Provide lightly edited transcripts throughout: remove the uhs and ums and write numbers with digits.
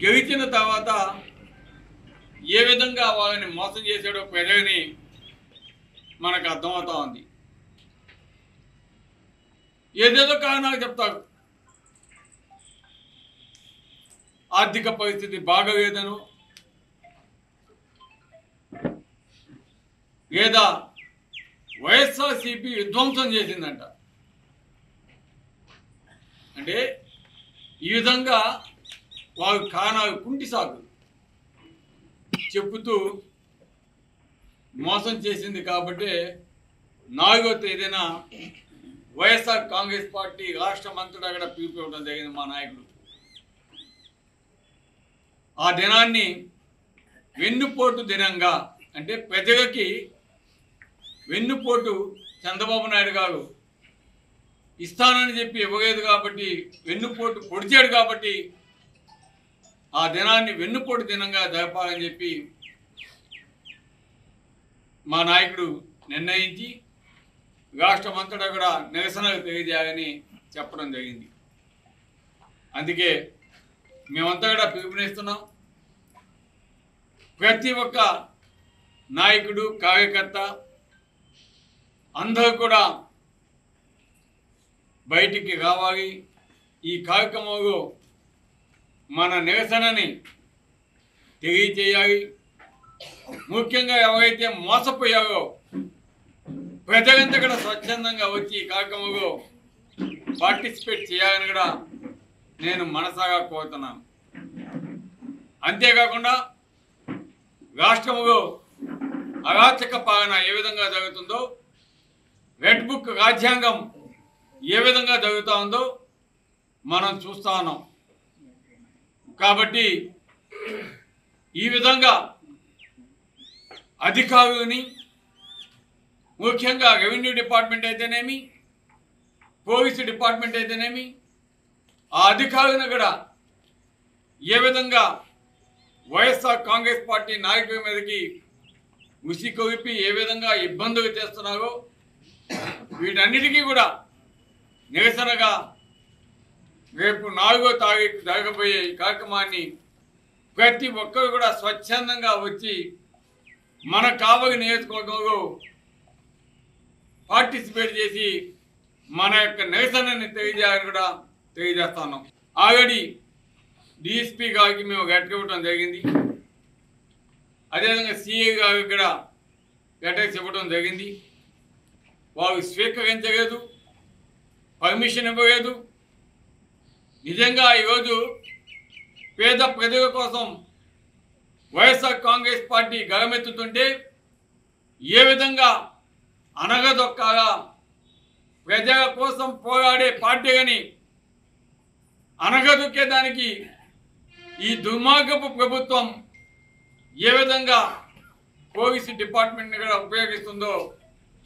గెలిచిన తర్వాత ఏ విధంగా వాళ్ళని మోసం చేశాడో ప్రజలని మనకు అర్థమవుతా ఉంది. ఏదేదో కారణాలు చెప్తారు. ఆర్థిక పరిస్థితి బాగలేదను, లేదా వైఎస్ఆర్సీపీ విధ్వంసం చేసిందంట. అంటే ఈ విధంగా వారు కారణాలు కుంటి సాగు చెప్పుతూ మోసం చేసింది. కాబట్టి 4వ తేదీన వైఎస్ఆర్ కాంగ్రెస్ పార్టీ రాష్ట్ర మంత్రుడు అక్కడ పిలుపుకోవడం జరిగింది మా నాయకుడు. ఆ దినాన్ని వెన్నుపోటు దినంగా, అంటే ప్రజలకి వెన్నుపోటు చంద్రబాబు నాయుడు గారు ఇస్తానని చెప్పి ఇవ్వలేదు కాబట్టి, వెన్నుపోటు పొడిచాడు కాబట్టి ఆ దినాన్ని వెన్నుపోటు దినంగా జరపాలని చెప్పి మా నాయకుడు నిర్ణయించి రాష్ట్ర మంత్రుడు కూడా నిరసనలు తెలియజేయాలని చెప్పడం జరిగింది. అందుకే మేమంతా కూడా పిలుపునిస్తున్నాం. ప్రతి ఒక్క నాయకుడు, కార్యకర్త అందరూ కూడా బయటికి రావాలి. ఈ కార్యక్రమంలో మన నిరసనని తెలియజేయాలి. ముఖ్యంగా ఎవరైతే మోసపోయారో ప్రజలంతా కూడా స్వచ్ఛందంగా వచ్చి ఈ కార్యక్రమంలో పార్టిసిపేట్ చేయాలని కూడా నేను మనసాగా కోరుతున్నాను. అంతేకాకుండా రాష్ట్రంలో అరాచక పాలన ఏ విధంగా జరుగుతుందో, రెడ్ బుక్ రాజ్యాంగం ఏ విధంగా జరుగుతూ ఉందో మనం చూస్తూ ఉన్నాం. కాబట్టి ఈ విధంగా అధికారులని, ముఖ్యంగా రెవెన్యూ డిపార్ట్మెంట్ అయితేనేమి, పోలీసు డిపార్ట్మెంట్ అయితేనేమి, ఆ అధికారులను కూడా ఏ విధంగా వైఎస్ఆర్ కాంగ్రెస్ పార్టీ నాయకుల మీదకి ఉసికొలిపి ఏ విధంగా ఇబ్బందులు చేస్తున్నారో వీటన్నిటికీ కూడా నిరసనగా రేపు 4వ తారీఖు జరగబోయే ఈ కార్యక్రమాన్ని ప్రతి ఒక్కరు కూడా స్వచ్ఛందంగా వచ్చి మన కావలి నియోజకవర్గంలో పార్టిసిపేట్ చేసి మన యొక్క నిరసనని తెలియజేయాలని కూడా తెలియజేస్తున్నాం. ఆల్రెడీ డిఎస్పీ గారికి మేము లెటర్ ఇవ్వడం జరిగింది. అదేవిధంగా సిఐ గారికి కూడా లెటర్స్ ఇవ్వడం జరిగింది. వారు స్వీకరించలేదు, పర్మిషన్ ఇవ్వలేదు. నిజంగా ఈరోజు పేద ప్రజల కోసం వైఎస్ఆర్ కాంగ్రెస్ పార్టీ గలమెత్తుతుంటే ఏ విధంగా అనగదొక్కాలా, ప్రజల కోసం పోరాడే పార్టీని అనగదొక్కేదానికి ఈ దుర్మార్గపు ప్రభుత్వం ఏ విధంగా పోలీసు డిపార్ట్మెంట్ని కూడా ఉపయోగిస్తుందో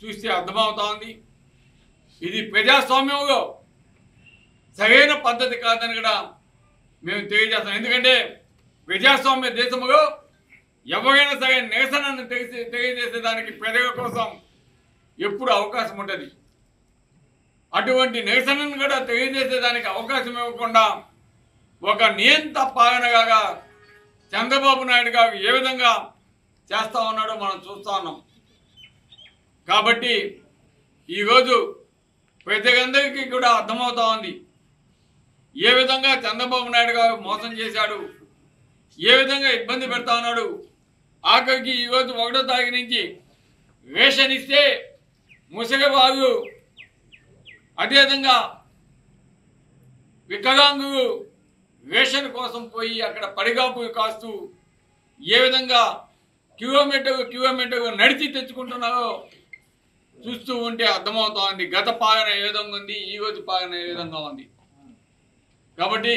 చూస్తే అర్థమవుతా ఉంది. ఇది ప్రజాస్వామ్యంలో సరైన పద్ధతి కాదని కూడా మేము తెలియజేస్తాం. ఎందుకంటే ప్రజాస్వామ్య దేశంలో ఎవరైనా సరే నిరసనను తెలియజేసేదానికి ప్రజల కోసం ఎప్పుడు అవకాశం ఉంటుంది. అటువంటి నిరసనను కూడా తెలియజేసేదానికి అవకాశం ఇవ్వకుండా ఒక నియంత పాలనగా చంద్రబాబు నాయుడు గారు ఏ విధంగా చేస్తూ ఉన్నాడో మనం చూస్తూ ఉన్నాం. కాబట్టి ఈరోజు ప్రజలందరికీ కూడా అర్థమవుతా ఉంది ఏ విధంగా చంద్రబాబు నాయుడు గారు మోసం చేశాడు, ఏ విధంగా ఇబ్బంది పెడతా ఉన్నాడు. ఆఖరికి ఈరోజు 1వ తారీఖు నుంచి రేషన్ ఇస్తే ముసలివారు, అదేవిధంగా వికలాంగులు రేషన్ కోసం పోయి అక్కడ పడిగాపులు కాస్తూ ఏ విధంగా కిలోమీటర్లు నడిచి తెచ్చుకుంటున్నారో చూస్తూ ఉంటే అర్థమవుతా ఉంది. గత పాలన ఏ విధంగా ఉంది, ఈరోజు పాలన ఏ విధంగా ఉంది. కాబట్టి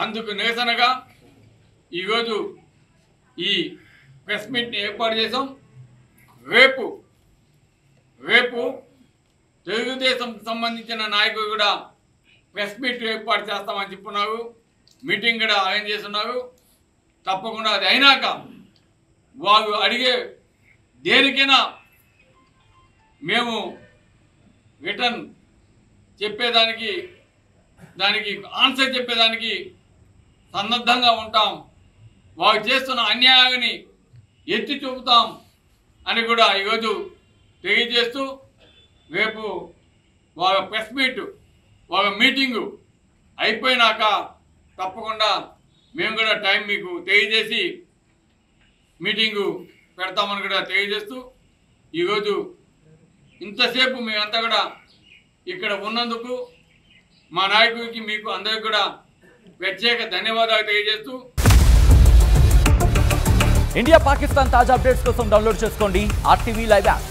అందుకు నిరసనగా ఈరోజు ఈ ప్రెస్ మీట్ని ఏర్పాటు చేసాం. రేపు తెలుగుదేశం సంబంధించిన నాయకులు కూడా ప్రెస్ మీట్ ఏర్పాటు చేస్తామని చెప్పున్నారు. మీటింగ్ కూడా అరేంజ్ చేస్తున్నారు. తప్పకుండా అది అయినాక వారు అడిగే దేనికైనా మేము రిటర్న్ చెప్పేదానికి, దానికి ఆన్సర్ చెప్పేదానికి సన్నద్ధంగా ఉంటాం, వారు చేస్తున్న అన్యాయాన్ని ఎత్తి చూపుతాం అని కూడా ఈరోజు తెలియజేస్తూ రేపు వాళ్ళ ప్రెస్ మీట్ వాళ్ళ మీటింగు అయిపోయినాక తప్పకుండా మేము కూడా టైం మీకు తెలియజేసి మీటింగు పెడతామని కూడా తెలియజేస్తూ ఈరోజు ఇంతసేపు మేమంతా కూడా ఇక్కడ ఉన్నందుకు మా నాయకుడికి మీకు అందరికీ కూడా ప్రత్యేక ధన్యవాదాలు తెలియజేస్తూ ఇండియా పాకిస్తాన్ తాజా అప్డేట్స్ కోసం డౌన్లోడ్ చేసుకోండి RTV లైవ్ యాప్.